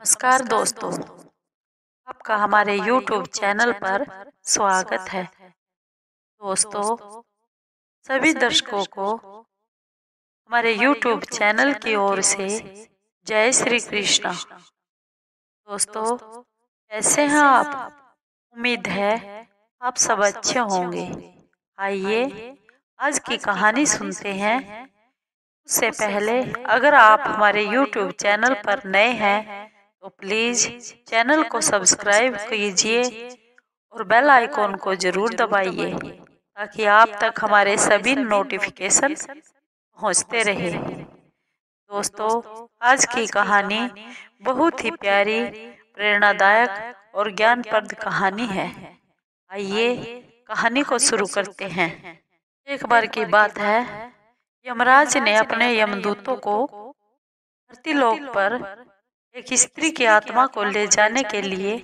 नमस्कार दोस्तों, आपका हमारे YouTube चैनल पर स्वागत है। दोस्तों, सभी दर्शकों को हमारे YouTube चैनल की ओर से जय श्री कृष्णा। दोस्तों, कैसे हैं आप? उम्मीद है आप सब अच्छे होंगे। आइए आज की कहानी सुनते हैं। उससे पहले अगर आप हमारे YouTube चैनल पर नए हैं तो प्लीज चैनल को सब्सक्राइब कीजिए और बेल आइकॉन को जरूर दबाइए ताकि आप तक हमारे सभी नोटिफिकेशन पहुंचते रहे। दोस्तों, आज की कहानी बहुत ही प्यारी, प्रेरणादायक और ज्ञानप्रद कहानी है। आइए कहानी को शुरू करते हैं। एक बार की बात है, यमराज ने अपने यमदूतों को धरती लोक पर एक स्त्री की आत्मा को ले जाने के लिए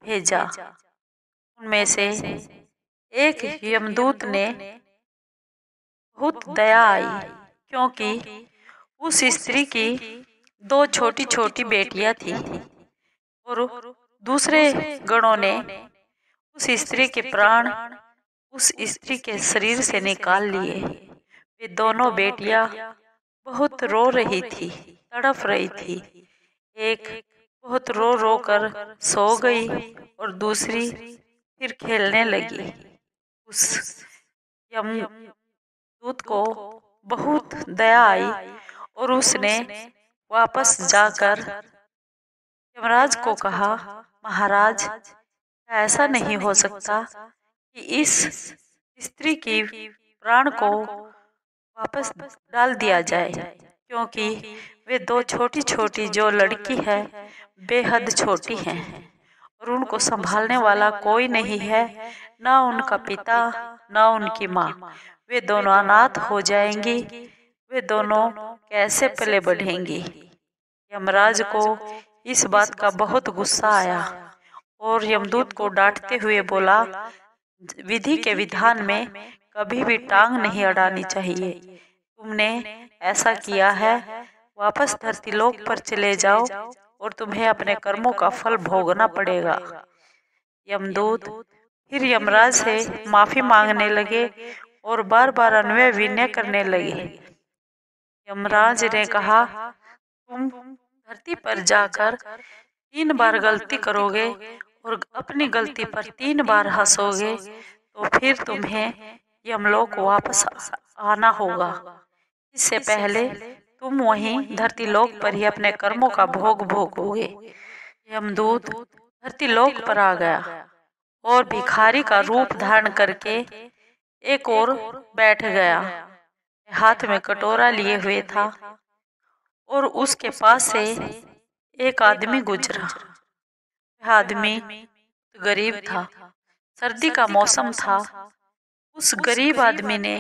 भेजा। उनमें से एक यमदूत ने बहुत दया आई, क्योंकि उस स्त्री की 2 छोटी छोटी बेटियां थी और दूसरे गणों ने उस स्त्री के प्राण उस स्त्री के शरीर से निकाल लिए। वे दोनों बेटियां बहुत रो रही थी, तड़प रही थी। एक बहुत रो रो कर सो गई और दूसरी फिर खेलने लगी। उस यमदूत को बहुत दया आई और उसने वापस जाकर यमराज को कहा, महाराज, ऐसा नहीं हो सकता कि इस स्त्री की प्राण को वापस डाल दिया जाए, क्योंकि वे 2 छोटी छोटी जो लड़की है बेहद छोटी हैं और उनको संभालने वाला कोई नहीं है, ना उनका पिता ना उनकी माँ। वे दोनों अनाथ हो जाएंगी। वे दोनों कैसे पले बढ़ेंगी? यमराज को इस बात का बहुत गुस्सा आया और यमदूत को डांटते हुए बोला, विधि के विधान में कभी भी टांग नहीं अड़ानी चाहिए। तुमने ऐसा किया है, वापस धरती लोक पर चले जाओ और तुम्हें अपने कर्मों का फल भोगना पड़ेगा। यमदूत फिर यमराज से माफी मांगने लगे और बार बार अन्वय विनय करने लगे। यमराज ने कहा, तुम धरती पर जाकर 3 बार गलती करोगे और अपनी गलती पर 3 बार हंसोगे तो फिर तुम्हें यमलोक वापस आना होगा। इससे पहले तुम वहीं धरती लोक पर ही अपने कर्मों का भोग भोगोगे। यमदूत धरती लोक पर आ गया और भिखारी का रूप धारण करके एक और बैठ गया। हाथ में कटोरा लिए हुए था और उसके पास से एक आदमी गुजरा। वह आदमी गरीब था, सर्दी का मौसम था। उस गरीब आदमी ने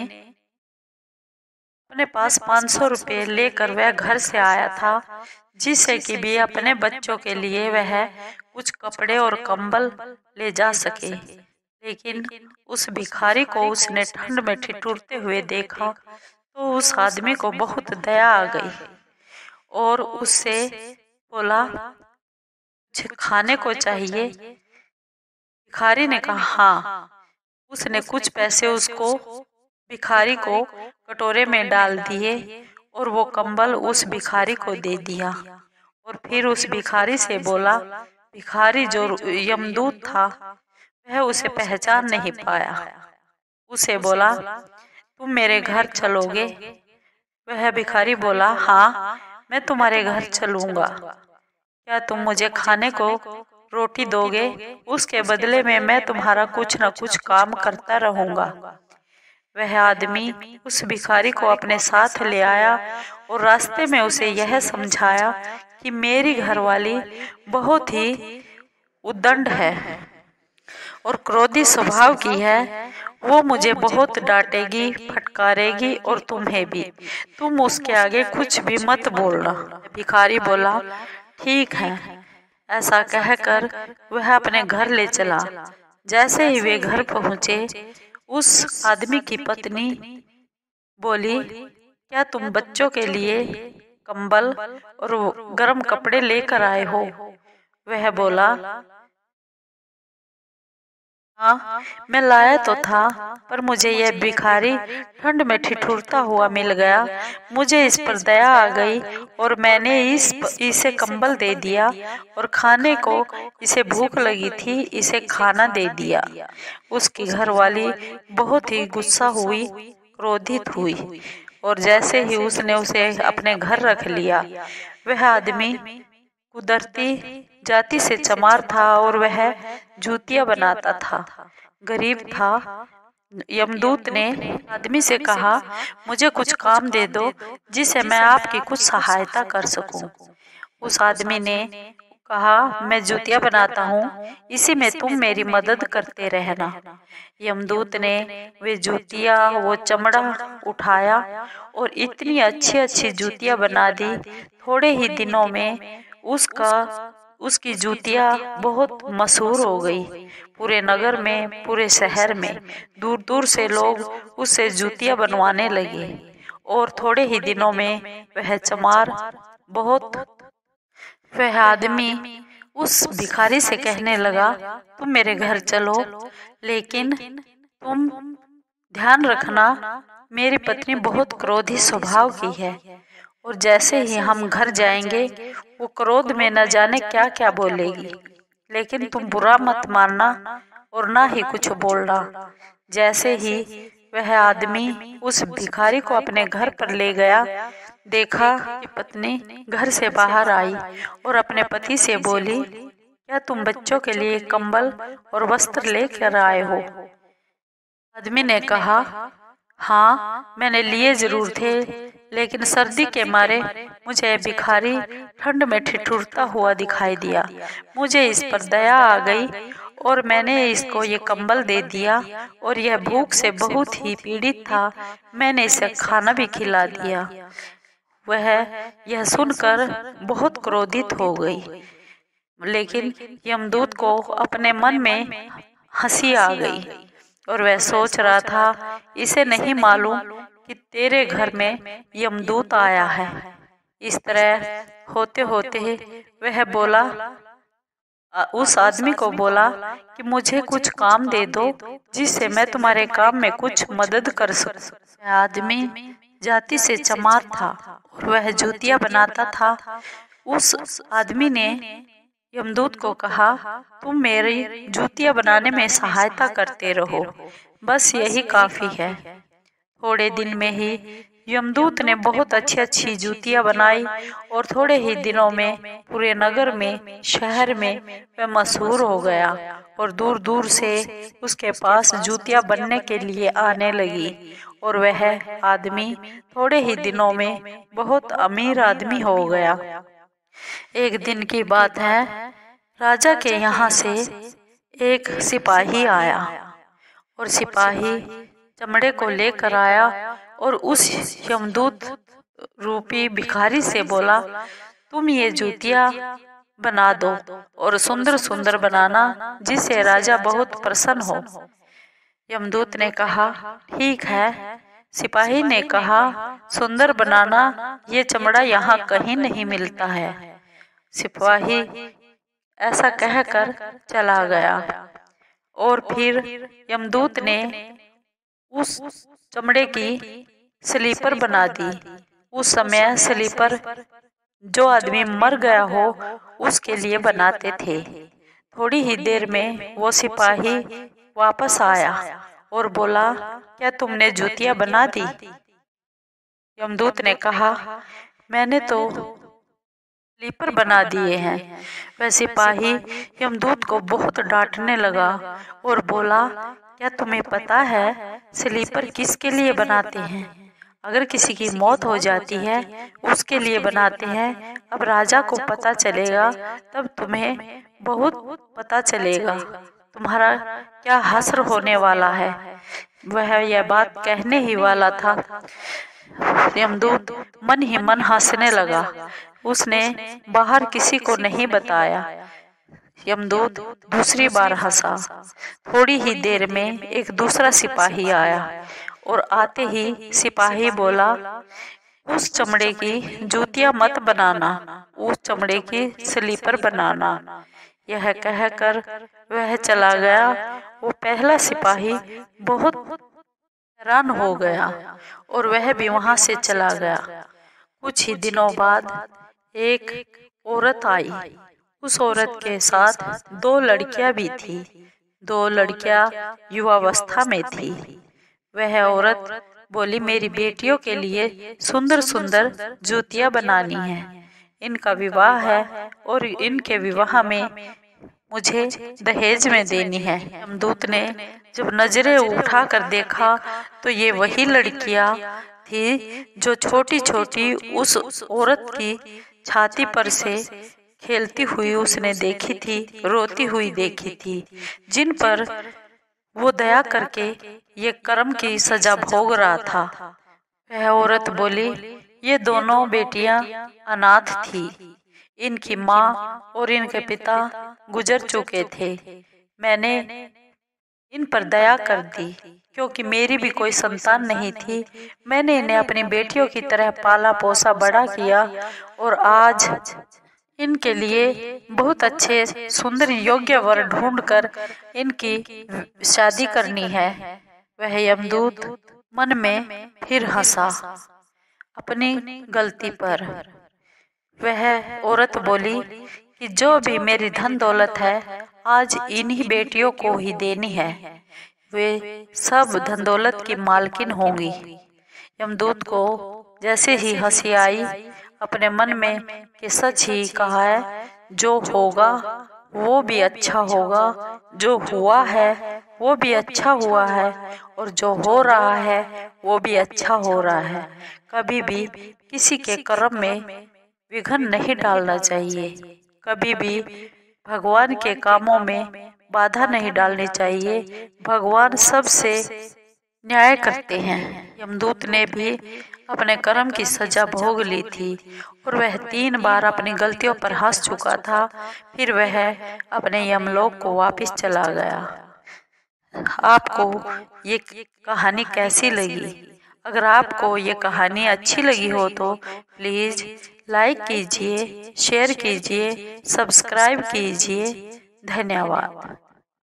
अपने पास 500 रुपये लेकर वह घर से आया था, जिससे कि भी अपने बच्चों के लिए वह कुछ कपड़े और कंबल ले जा सके। लेकिन उस भिखारी को उसने ठंड में ठिठुरते हुए देखा तो उस आदमी को बहुत दया आ गई और उससे बोला, मुझे खाने को चाहिए। भिखारी ने कहा, हाँ। उसने कुछ पैसे उसको भिखारी को कटोरे में डाल दिए और वो कंबल उस भिखारी को दे दिया और फिर उस भिखारी से बोला। भिखारी जो यमदूत था वह उसे पहचान नहीं पाया। उसे बोला, तुम मेरे घर चलोगे? वह भिखारी बोला, हाँ, मैं तुम्हारे घर चलूंगा। क्या तुम मुझे खाने को रोटी दोगे? उसके बदले में मैं तुम्हारा कुछ न कुछ काम करता रहूंगा। वह आदमी उस भिखारी को अपने साथ ले आया और रास्ते में उसे यह समझाया कि मेरी घरवाली बहुत ही उद्दंड है और क्रोधी स्वभाव की है। वो मुझे बहुत डांटेगी, फटकारेगी और तुम्हें भी। तुम उसके आगे कुछ भी मत बोलना। भिखारी बोला, ठीक है। ऐसा कहकर वह अपने घर ले चला। जैसे ही वे घर पहुंचे, उस आदमी की पत्नी बोली, क्या तुम बच्चों के लिए कंबल और गर्म कपड़े लेकर आए हो? वह बोला, हाँ, मैं लाया तो था, पर मुझे यह भिखारी ठंड में ठिठुरता हुआ मिल गया। मुझे इस पर दया आ गई और मैंने इसे कंबल दे दिया और खाने को, इसे भूख लगी थी, इसे खाना दे दिया। उसकी घरवाली बहुत ही गुस्सा हुई, क्रोधित हुई और जैसे ही उसने उसे अपने घर रख लिया। वह आदमी कुदरती जाति से चमार था और वह जूतियां बनाता था, गरीब था। यमदूत ने आदमी से कहा, मुझे कुछ काम दे दो जिससे मैं आपकी कुछ सहायता कर सकूं। उस आदमी ने कहा, मैं जूतियां बनाता हूँ, इसी में तुम मेरी मदद करते रहना। यमदूत ने वे जूतियां, वो चमड़ा उठाया और इतनी अच्छी अच्छी जूतियां बना दी। थोड़े ही दिनों में उसकी जूतियां बहुत मशहूर हो गई। पूरे नगर में, पूरे शहर में दूर दूर से लोग उससे जूतियां बनवाने लगे और थोड़े ही दिनों में वह चमार वह आदमी उस भिखारी से कहने लगा, तुम मेरे घर चलो, लेकिन तुम ध्यान रखना, मेरी पत्नी बहुत क्रोधी स्वभाव की है और जैसे ही हम घर जाएंगे वो क्रोध में न जाने क्या क्या बोलेगी, लेकिन तुम बुरा मत मानना और ना ही कुछ बोलना। जैसे ही वह आदमी उस भिखारी को अपने घर पर ले गया, देखा कि पत्नी घर से बाहर आई और अपने पति से बोली, क्या तुम बच्चों के लिए कंबल और वस्त्र लेकर आए हो? आदमी ने कहा, हाँ, मैंने लिए जरूर थे, लेकिन सर्दी के मारे मुझे भिखारी ठंड में ठिठुरता हुआ दिखाई दिया। मुझे इस पर दया आ गई और मैंने इसको ये कंबल दे दिया और यह भूख से बहुत ही पीड़ित था, मैंने इसे खाना भी खिला दिया। वह यह सुनकर बहुत क्रोधित हो गई, लेकिन यमदूत को अपने मन में हंसी आ गई और वह सोच रहा था, इसे नहीं मालूम कि तेरे घर में यमदूत आया है। इस तरह होते होते वह बोला, उस आदमी को बोला कि मुझे कुछ काम दे दो जिससे मैं तुम्हारे काम में कुछ मदद कर सकूं। आदमी जाति से चमार था और वह जूतियां बनाता था। उस आदमी ने यमदूत को कहा, तुम मेरी जूतियां बनाने में सहायता करते रहो, बस यही काफी है। थोड़े दिन में ही यमदूत ने बहुत अच्छी अच्छी जूतियां बनाई और थोड़े ही दिनों में पूरे नगर में, शहर में वह मशहूर हो गया और दूर दूर से उसके पास जूतियां बनने के लिए आने लगी और वह आदमी थोड़े ही दिनों में बहुत अमीर आदमी हो गया। एक दिन की बात है, राजा के यहाँ से एक सिपाही आया और सिपाही चमड़े को लेकर आया और उस यमदूत रूपी भिखारी से बोला, तुम ये जूतियां बना दो और सुंदर सुंदर बनाना जिससे राजा बहुत प्रसन्न हो। यमदूत ने कहा, ठीक है। सिपाही ने कहा, सुंदर बनाना, ये चमड़ा यहाँ कहीं नहीं मिलता है। सिपाही ऐसा कहकर चला गया और फिर यमदूत ने उस चमड़े की स्लीपर बना दी। उस समय स्लीपर जो आदमी मर गया हो उसके लिए बनाते थे। थोड़ी ही देर में वो सिपाही वापस आया और बोला, क्या तुमने जूतियां बना दी? यमदूत ने कहा, मैंने तो स्लीपर बना दिए हैं। वह सिपाही यमदूत को बहुत डांटने लगा और बोला, क्या तुम्हें पता है स्लीपर किसके लिए बनाते हैं? अगर किसी की मौत हो जाती है उसके लिए बनाते हैं। अब राजा को पता चलेगा तब तुम्हें बहुत पता चलेगा तुम्हारा क्या हश्र होने वाला है। वह यह बात कहने ही वाला था, यमदूत मन ही मन हंसने लगा। उसने बाहर किसी को नहीं बताया। यमदूत दूसरी बार हंसा। थोड़ी ही देर में एक दूसरा सिपाही आया और आते ही सिपाही बोला, उस चमड़े की जूतियां मत बनाना, उस चमड़े की स्लीपर बनाना। यह कहकर वह चला गया। वो पहला सिपाही बहुत हैरान हो गया और वह भी वहां से चला गया। कुछ ही दिनों बाद एक औरत आई। उस औरत के साथ 2 लड़कियां भी थी। 2 लड़कियां युवावस्था में थी। वह औरत बोली, मेरी बेटियों के लिए सुंदर सुंदर जूतियां बनानी है। इनका विवाह है और इनके विवाह में मुझे दहेज में देनी है। यमदूत ने जब नजरें उठाकर देखा तो ये वही लड़कियां थी जो छोटी छोटी उस औरत की छाती पर से खेलती हुई उसने देखी थी, रोती हुई देखी थी, जिन पर वो दया करके ये कर्म की सजा भोग रहा था। वह औरत बोली, ये दोनों बेटियां अनाथ थी। इनकी माँ और इनके पिता गुजर चुके थे। मैंने इन पर दया कर दी क्योंकि मेरी भी कोई संतान नहीं थी। मैंने इन्हें अपनी बेटियों की तरह पाला पोसा बड़ा किया और आज इनके लिए बहुत अच्छे सुंदर योग्य वर ढूंढकर इनकी शादी करनी है। वह यमदूत मन में फिर हंसा अपनी गलती पर। वह औरत बोली कि जो भी मेरी धन दौलत है आज इन्हीं बेटियों को ही देनी है। वे सब धन दौलत की मालकिन होंगी। यमदूत को जैसे ही हंसी आई अपने मन में कि सच ही कहा है, जो होगा वो भी अच्छा होगा, जो हुआ है वो भी अच्छा हुआ है और जो हो रहा है वो भी अच्छा हो रहा है। कभी भी किसी के कर्म में विघ्न नहीं डालना चाहिए। कभी भी भगवान के कामों में बाधा नहीं डालनी चाहिए। भगवान सबसे न्याय करते हैं। यमदूत ने भी अपने कर्म की सजा भोग ली थी और वह 3 बार अपनी गलतियों पर हंस चुका था। फिर वह अपने यमलोक को वापस चला गया। आपको ये कहानी कैसी लगी? अगर आपको ये कहानी अच्छी लगी हो तो प्लीज लाइक कीजिए, शेयर कीजिए, सब्सक्राइब कीजिए। धन्यवाद।